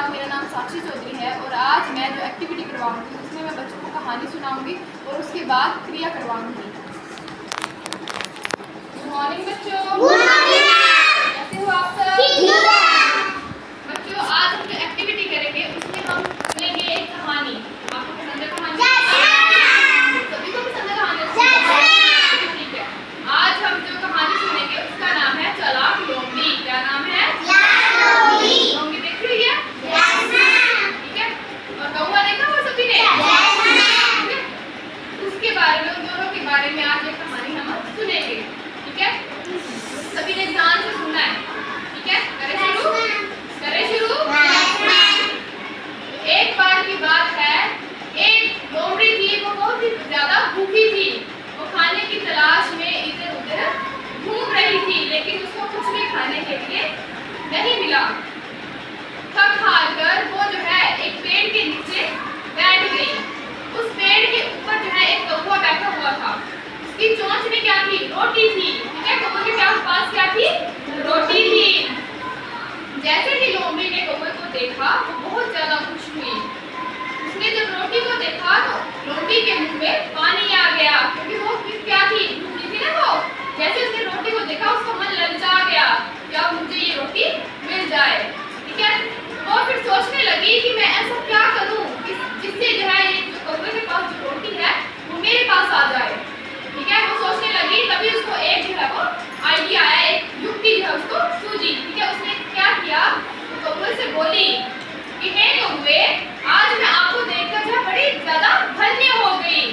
आदाब, मेरा नाम साक्षी चौधरी है और आज मैं जो एक्टिविटी करवाऊंगी उसमें मैं बच्चों को कहानी सुनाऊंगी और उसके बाद क्रिया करवाऊंगी। गुड मॉर्निंग बच्चों। कैसे हो आप सब? बच्चों, आज हम जो एक्टिविटी करेंगे उसमें हम सुनेंगे एक कहानी। आपको पसंद है कहानी? सभी को पसंद है कहानी? ठीक है। आज हम जो कहानी सुनेंगे उसका नाम है चालाक लोमड़ी। क्या नाम है? लोमड़ी। देख रही है? ठीक है। और कौवा देखा हो सभी ने? उसके बारे में, उन दोनों के बारे में आज एक कहानी हम सुनेंगे। ठीक है? सभी ने ध्यान से सुनना है। ठीक है? करें शुरू? एक बार की बात है, एक लोमड़ी थी, वो बहुत ही ज्यादा भूखी थी। वो खाने की तलाश में इधर उधर घूम रही थी, लेकिन उसको कुछ भी खाने के लिए नहीं मिला। थक हार कर वो जो है एक पेड़ के नीचे बैठ गई। उस पेड़ के ऊपर जो है एक कौवा बैठा हुआ था। उसकी चोंच में क्या थी? रोटी थी। ठीक है? कौवे के पास क्या थी? रोटी थी। जैसे ही लोमड़ी ने कौवे को देखा, वो बहुत ज्यादा खुश हुई। उसने जब रोटी को देखा तो लोमड़ी के मुंह में पानी आ गया, क्योंकि वो क्या थी? भूखी थी ना वो। जैसे उसने रोटी को देखा, उसका मन ललचा गया कि अब मुझे ये रोटी मिल जाए। ठीक है? वो फिर सोचने लगी कि मैं ऐसा क्या करूं जिससे जो है ये जो कौवे के पास जो रोटी है वो मेरे पास आ जाए। ठीक है? वो सोचने लगी, तभी उसको एक जो है वो आइडिया आया, एक युक्ति जो है उसको सूझी। ठीक है? उसने क्या किया? तो कौवे से बोली कि हे कौवे, आज मैं आपको देखकर जो बड़ी ज्यादा धन्य हो गई।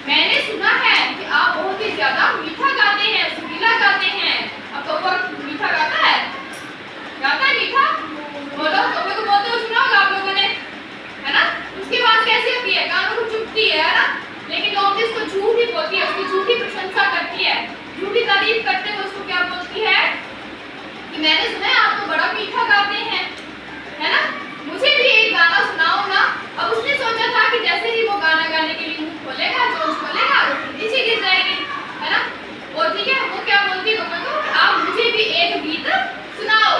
मैंने सुना है कि आप बहुत ही ज्यादा मीठा गाते हैं, सुरीला गाते हैं। अब कौवा मीठा गाता है? गाता है मीठा? बोलो, कौवे को बोलते हुए सुना होगा आप लोगों ने, है ना? उसकी आवाज कैसी होती है? कानों को चुभती है ना? लेकिन लोमड़ी उसको झूठी बोलती है, उसकी झूठी प्रशंसा करती है, झूठी तारीफ करते हुए उसको क्या बोलती है कि मैंने सुना है आप तो बड़ा मीठा गाते हैं, है ना? मुझे भी एक गाना सुनाओ ना। अब उसने सोचा था कि जैसे ही वो गाना गाने के लिए मुंह खोलेगा, चोंच खोलेगा, रोटी नीचे गिर जाएगी, है ना? और ठीक है, वो क्या बोलती है कौवे को, आप मुझे भी एक गीत सुनाओ।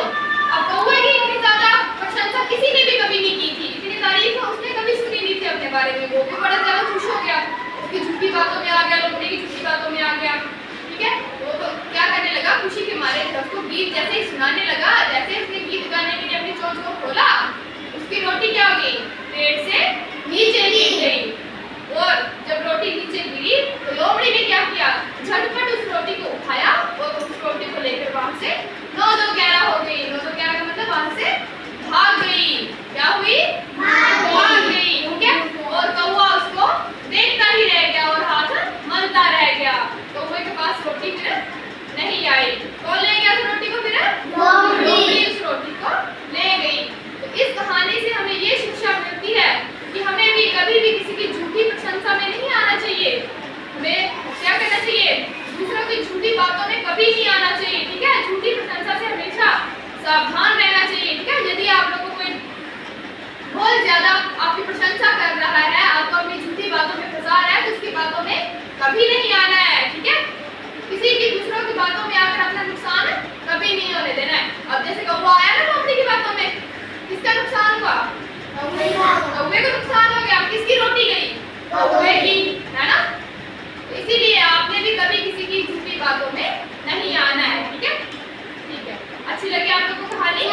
अब कौवे की इतनी ज्यादा प्रशंसा किसी ने भी कभी नहीं की थी, इतनी तारीफ उसने कभी सुनी नहीं थी अपने बारे में। वो भी बड़ा ज्यादा खुश हो गया, उसकी झूठी बातों में आ गया, लोमड़ी की झूठी बातों में आ गया। ठीक है? वो तो क्या करने लगा, खुशी के मारे उसको गीत जैसे ही सुनाने लगा, जैसे उसने गीत गाने के लिए अपनी चोंच को खोला, उसकी रोटी क्या हो गई? पेड़ से नीचे गिर गई। और जब रोटी नीचे गिरी तो लोमड़ी ने क्या किया? झटपट उस रोटी को उठाया और उस रोटी को लेकर वहां से 9-2-11 हो गई। 9-2-11 का मतलब वहां से भाग गई। क्या हुई? भाग गई। ठीक है? और कौवा उसको देखता ही रह गया और हाथ मलता रह गया। कौवे के पास रोटी फिर नहीं आई। कौन ले गया था रोटी को? फिर लोमड़ी उस रोटी को ले गई। तो इस कहानी से हमें ये शिक्षा मिलती है कि हमें भी कभी भी किसी की झूठी प्रशंसा में नहीं आना चाहिए। हमें क्या करना चाहिए? दूसरों की झूठी बातों में कभी नहीं आना चाहिए। ठीक है? झूठी प्रशंसा से हमेशा सावधान रहना चाहिए। ठीक है? यदि आप लोगों को बहुत ज्यादा आपकी प्रशंसा कर रहा है, आपको अपनी झूठी बातों में फंसा रहा है, तो उसकी बातों में कभी नहीं आना है। ठीक है? किसी की दूसरों की बातों में आकर अपना नुकसान कभी नहीं होने देना है। अब जैसे कौवा आया ना लोमड़ी की बातों में, किसका नुकसान हुआ? कौवे को नुकसान हो गया। किसकी रोटी गई? कौवे की, है ना? इसीलिए आपने भी कभी किसी की झूठी बातों में नहीं आना है। ठीक है? ठीक है। अच्छी लगी आप लोगों को कहानी?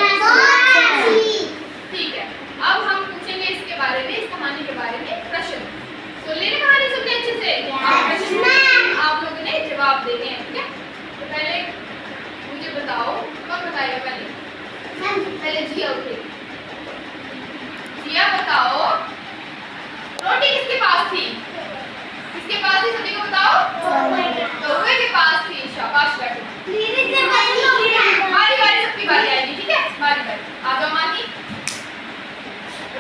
ठीक है। अब हम पूछेंगे इसके बारे में, इस कहानी के बारे में प्रश्न। तो लेने कहानी सुनते अच्छे से, आप लोगों ने जवाब देने हैं। ठीक है? तो पहले मुझे बताओ, कौन बताएगा पहले जिया उठे। जिया बताओ, रोटी किसके पास थी? किसके पास थी? सभी को बताओ। कौवे के पास थी। शाबाश बैठो। बारी बारी सबकी बारी आएगी। ठीक है? बारी बारी आ जाओ। मानी,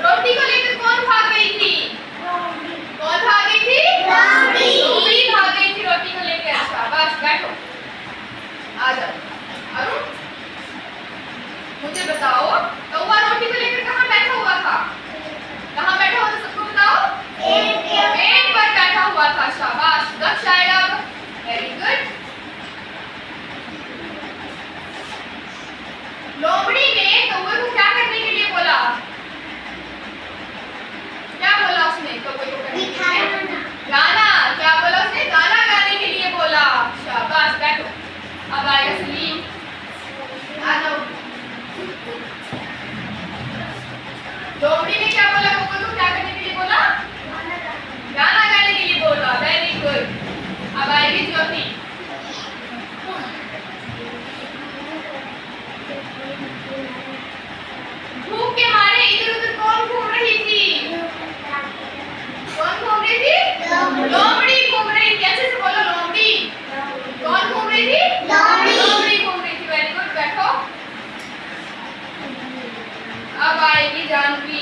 रोटी को लेकर कौन भाग गई थी? कौन भाग गई थी? लोमड़ी भाग गई थी रोटी को लेकर। शाबाश बैठो। आ जाओ। अरुण, मुझे बताओ, कौवा रोटी को लेकर कहाँ बैठा हुआ था? कहाँ बैठा हुआ था? सबको बताओ। पेड़ पर बैठा हुआ था। शाबाश। दक्ष आएगा अब। Very good. लोमड़ी ने क्या बोला कोको को? क्या करने के लिए बोला? गाना गाने के लिए बोला। Very good. अब आएगी ज्योति। भूख के मारे इधर उधर कौन घूम रही थी? कौन घूम रही थी? लोमड़ी घूम रही थी। अच्छे से बोलो, लोमड़ी। कौन घूम रही थी? लोमड़ी घूम रही थी। वेरी गुड, बैठो। अब आएगी जानवी।